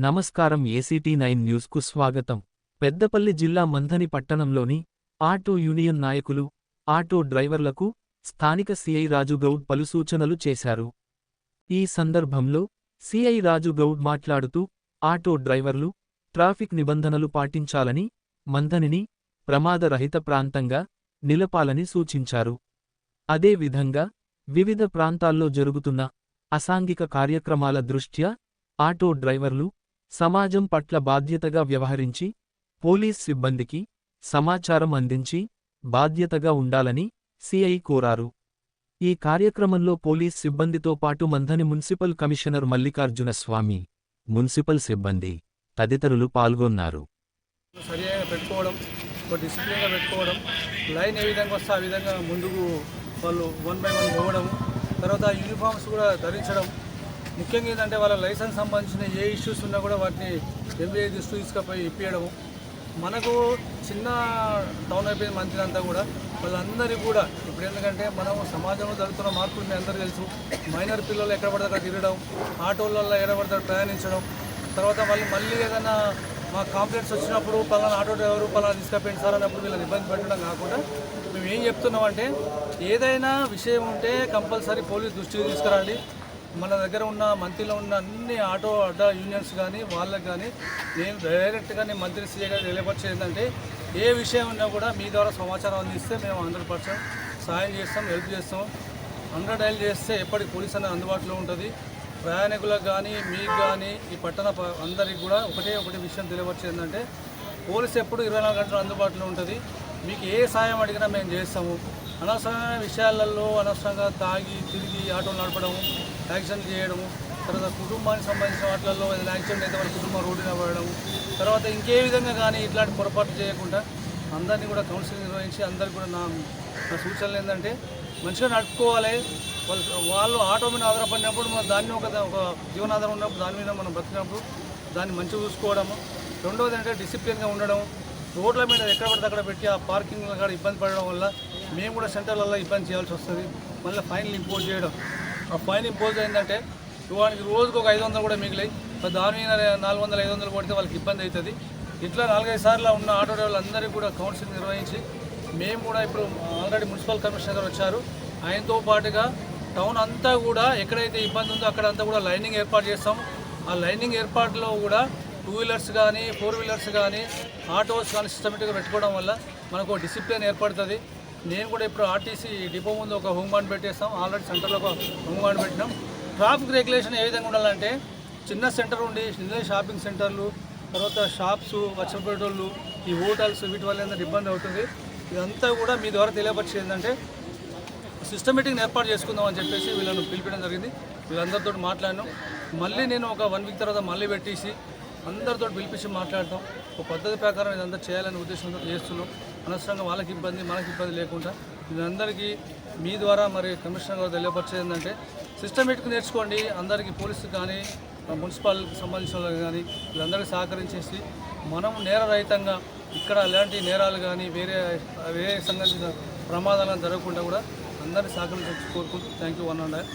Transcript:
నమస్కారం ACT9 న్యూస్కు స్వాగతం. పెద్దపల్లి జిల్లా మంథని పట్టణంలోని ఆటో యూనియన్ నాయకులు, ఆటో డ్రైవర్లకు స్థానిక సిఐ రాజుగౌడ్ పలు సూచనలు చేశారు. ఈ సందర్భంలో సిఐ రాజుగౌడ్ మాట్లాడుతూ ఆటో డ్రైవర్లు ట్రాఫిక్ నిబంధనలు పాటించాలని, మంథనిని ప్రమాదరహిత ప్రాంతంగా నిలపాలని సూచించారు. అదేవిధంగా వివిధ ప్రాంతాల్లో జరుగుతున్న అసాంఘిక కార్యక్రమాల దృష్ట్యా ఆటో డ్రైవర్లు సమాజం పట్ల బాధ్యతగా వ్యవహరించి పోలీస్ సిబ్బందికి సమాచారం అందించి బాధ్యతగా ఉండాలని సిఐ కోరారు. ఈ కార్యక్రమంలో పోలీస్ సిబ్బందితో పాటు మంథని మున్సిపల్ కమిషనర్ మల్లికార్జున స్వామి, మున్సిపల్ సిబ్బంది తదితరులు పాల్గొన్నారు. లైన్ ఏ విధంగా వస్తే ఆ విధంగా ముందుకు వాళ్ళు 1 by 1 పోవడం, తర్వాత యూనిఫామ్స్ కూడా ధరించడం. ముఖ్యంగా ఏంటంటే వాళ్ళ లైసెన్స్ సంబంధించిన ఏ ఇష్యూస్ ఉన్నా కూడా వాటిని ఎంబీఐ దృష్టి తీసుకుపోయి ఇప్పించడము. మనకు చిన్న టౌన్ అయిపోయిన మంత్రి అంతా కూడా వాళ్ళందరికీ కూడా ఇప్పుడు ఎందుకంటే మనం సమాజంలో జరుగుతున్న మార్పులు మీ అందరూ తెలుసు. మైనర్ పిల్లలు ఎక్కడ పడితే అక్కడ తిరగడం, ఆటోలలో ఎక్కడ పడితే ప్రయాణించడం, తర్వాత మళ్ళీ ఏదైనా మా కాంప్లైంట్స్ వచ్చినప్పుడు పలానా ఆటో డ్రైవరు పలానా తీసుకుపోయింది సార్ అన్నప్పుడు వీళ్ళని ఇబ్బంది పెట్టడం కాకుండా మేము ఏం చెప్తున్నామంటే ఏదైనా విషయం ఉంటే కంపల్సరీ పోలీస్ దృష్టికి తీసుకురండి. మన దగ్గర ఉన్న మంత్రిలో ఉన్న అన్ని ఆటో అడ్డా యూనియన్స్ కానీ వాళ్ళకి కానీ నేను డైరెక్ట్గా నేను మంత్రి సీఏ గారు తెలియపరిచేది ఏంటంటే ఏ విషయం ఉన్నా కూడా మీ ద్వారా సమాచారం అందిస్తే మేము 100% సాయం చేస్తాం, హెల్ప్ చేస్తాం. 100 డైల్ చేస్తే ఎప్పటికి పోలీస్ అనేది అందుబాటులో ఉంటుంది. ప్రయాణికులకు కానీ మీకు కానీ ఈ పట్టణ అందరికి కూడా ఒకటి విషయం తెలియపరిచేది ఏంటంటే పోలీసు ఎప్పుడు 24 గంటలు అందుబాటులో ఉంటుంది. మీకు ఏ సాయం అడిగినా మేము చేస్తాము. అనవసరమైన విషయాలలో అనవసరంగా తాగి తిరిగి ఆటోలు నడపడము, యాక్సిడెంట్ చేయడము, తర్వాత కుటుంబానికి సంబంధించిన వాటిల్లో ఏదైనా యాక్సిడెంట్ అయితే వాళ్ళ కుటుంబం రోడ్డున పడడము, తర్వాత ఇంకే విధంగా కానీ ఇట్లాంటి పొరపాటు చేయకుండా అందరినీ కూడా కౌన్సిలింగ్ నిర్వహించి అందరికీ కూడా నా సూచనలు ఏంటంటే మంచిగా నడుపుకోవాలి. వాళ్ళు ఆటో మీద ఆధారపడినప్పుడు దాన్ని ఒక జీవనాధారం ఉన్నప్పుడు దాని మీద మనం బతికినప్పుడు దాన్ని మంచిగా చూసుకోవడము. రెండవది అంటే డిసిప్లిన్గా ఉండడం. రోడ్ల మీద ఎక్కడ పడితే అక్కడ పెట్టి ఆ పార్కింగ్లో కూడా ఇబ్బంది పడడం వల్ల మేము కూడా సెంటర్లలో ఇబ్బంది చేయాల్సి వస్తుంది. మళ్ళీ ఫైన్లు ఇంపోజ్ చేయడం. ఆ ఫైన్ ఇంపోజ్ అయిందంటే వానికి రోజుకు ఒక 500 కూడా మిగిలాయి. దాని మీద 400, 500 కొడితే వాళ్ళకి ఇబ్బంది అవుతుంది. ఇట్లా 4-5 సార్లు ఉన్న ఆటో డ్రైవర్లందరికీ కూడా కౌన్సిలింగ్ నిర్వహించి మేము కూడా ఇప్పుడు ఆల్రెడీ మున్సిపల్ కమిషనర్ వచ్చారు. ఆయనతో పాటుగా టౌన్ అంతా కూడా ఎక్కడైతే ఇబ్బంది ఉందో అక్కడంతా కూడా లైనింగ్ ఏర్పాటు చేస్తాం. ఆ లైనింగ్ ఏర్పాటులో కూడా 2 వీలర్స్ కానీ 4 వీలర్స్ కానీ ఆటోస్ కానీ సిస్టమేటిక్గా పెట్టుకోవడం వల్ల మనకు డిసిప్లిన్ ఏర్పడుతుంది. నేను కూడా ఇప్పుడు ఆర్టీసీ డిపో ముందు ఒక హోమ్ గార్డ్ పెట్టేస్తాం. ఆల్రెడీ సెంటర్లో ఒక హోమ్ గార్డ్ పెట్టినాం. ట్రాఫిక్ రెగ్యులేషన్ ఏ విధంగా ఉండాలంటే చిన్న సెంటర్ ఉండి చిన్న షాపింగ్ సెంటర్లు, తర్వాత షాప్స్, వచ్చేటోళ్ళు, ఈ హోటల్స్ వీటి వల్ల ఏంటంటే ఇబ్బంది అవుతుంది. ఇదంతా కూడా మీ ద్వారా తెలియపరిచేది ఏంటంటే సిస్టమేటిక్గా ఏర్పాటు చేసుకుందాం అని చెప్పేసి వీళ్ళను పిలిపించడం జరిగింది. వీళ్ళందరితో మాట్లాడినాం. మళ్ళీ నేను ఒక 1 వీక్ తర్వాత మళ్ళీ పెట్టేసి అందరితో పిలిపించి మాట్లాడతాం. ఒక పద్ధతి ప్రకారం ఇదంతా చేయాలనే ఉద్దేశంతో చేస్తున్నాం. అనవసరంగా వాళ్ళకి ఇబ్బంది మనకి ఇబ్బంది లేకుండా వీళ్ళందరికీ మీ ద్వారా మరి కమిషనర్ గారు తెలియపరిచేది ఏంటంటే సిస్టమేటిక్ నేర్చుకోండి. అందరికీ పోలీసుకి కానీ మున్సిపాలిటీకి సంబంధించిన వాళ్ళకి కానీ వీళ్ళందరికీ సహకరించేసి మనం నేరరహితంగా ఇక్కడ ఎలాంటి నేరాలు కానీ వేరే సంబంధించిన ప్రమాదాలను జరగకుండా కూడా అందరినీ సహకరించి కోరుకుంటూ థ్యాంక్ యూ 1 and all.